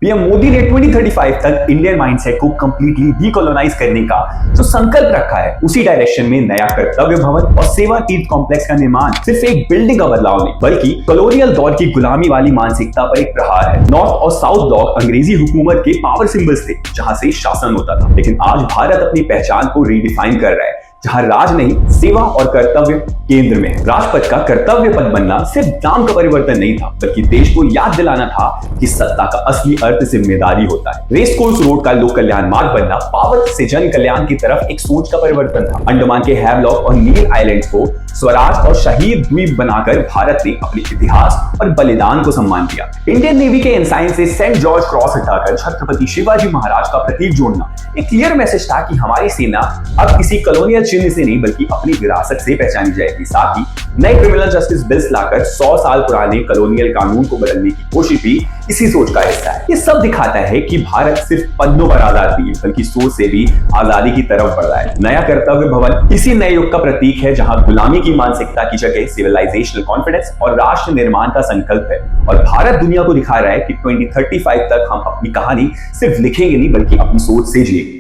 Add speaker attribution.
Speaker 1: PM Modi ने 2035 तक Indian mindset को कंप्लीटली डीकोलोनाइज करने का जो संकल्प रखा है, उसी डायरेक्शन में नया कर्तव्य भवन और सेवा तीर्थ कॉम्प्लेक्स का निर्माण सिर्फ एक बिल्डिंग का बदलाव नहीं, बल्कि कॉलोनियल दौर की गुलामी वाली मानसिकता पर एक प्रहार है। नॉर्थ और साउथ ब्लॉक अंग्रेजी हुकूमत के पावर सिंबल्स थे, जहां से शासन होता था, लेकिन आज भारत अपनी पहचान को रीडिफाइन कर रहा है, जहां राज नहीं, सेवा और कर्तव्य केंद्र में है। राजपथ का कर्तव्य पद बनना सिर्फ नाम का परिवर्तन नहीं था, बल्कि देश को याद दिलाना था कि सत्ता का असली अर्थ जिम्मेदारी होता है। रेस कोर्स रोड का लोक कल्याण मार्ग बनना पावर से जन कल्याण की तरफ एक सोच का परिवर्तन था। अंडमान के हैवलॉक और नील आइलैंड को स्वराज और शहीद द्वीप बनाकर भारत ने अपने इतिहास और बलिदान को सम्मान दिया। इंडियन नेवी के एनसाइन से सेंट जॉर्ज क्रॉस हटाकर छत्रपति शिवाजी महाराज का प्रतीक जोड़ना एक क्लियर मैसेज था कि हमारी सेना अब किसी कॉलोनियल चिन्ह से नहीं, बल्कि अपनी विरासत से पहचानी जाएगी। साथ ही नए क्रिमिनल जस्टिस बिल्स लाकर 100 साल पुराने कॉलोनियल कानून को बदलने की कोशिश भी इसी सोच का हिस्सा है। ये सब दिखाता है कि भारत सिर्फ पन्नों पर आजाद नहीं है, बल्कि सोच से भी आजादी की तरफ बढ़ रहा है। नया कर्तव्य भवन इसी नए युग का प्रतीक है, जहां गुलामी की मानसिकता की जगह सिविलाइजेशनल कॉन्फिडेंस और राष्ट्र निर्माण का संकल्प है। और भारत दुनिया को दिखा रहा है कि 2035 तक हम अपनी कहानी सिर्फ लिखेंगे नहीं, बल्कि अपनी सोच से जिएंगे।